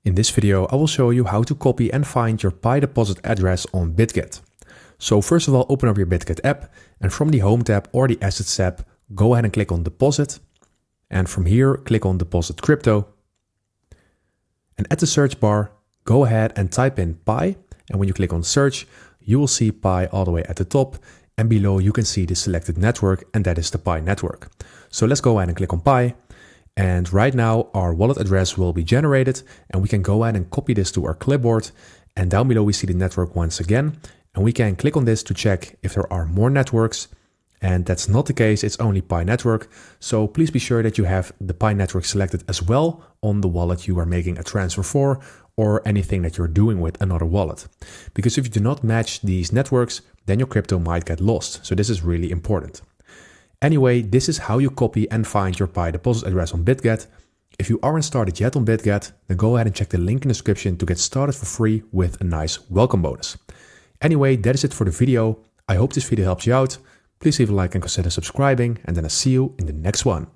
In this video, I will show you how to copy and find your Pi deposit address on Bitget. So first of all, open up your Bitget app, and from the Home tab or the Assets tab, go ahead and click on Deposit. And from here, click on Deposit Crypto. And at the search bar, go ahead and type in Pi. And when you click on Search, you will see Pi all the way at the top. And below, you can see the selected network, and that is the Pi network. So let's go ahead and click on Pi. And right now our wallet address will be generated, and we can go ahead and copy this to our clipboard. And down below we see the network once again, and we can click on this to check if there are more networks. And that's not the case, it's only Pi network. So please be sure that you have the Pi network selected as well on the wallet you are making a transfer for, or anything that you're doing with another wallet. Because if you do not match these networks, then your crypto might get lost. So this is really important. Anyway, this is how you copy and find your Pi deposit address on Bitget. If you aren't started yet on Bitget, then go ahead and check the link in the description to get started for free with a nice welcome bonus. Anyway, that is it for the video. I hope this video helps you out. Please leave a like and consider subscribing, and then I'll see you in the next one.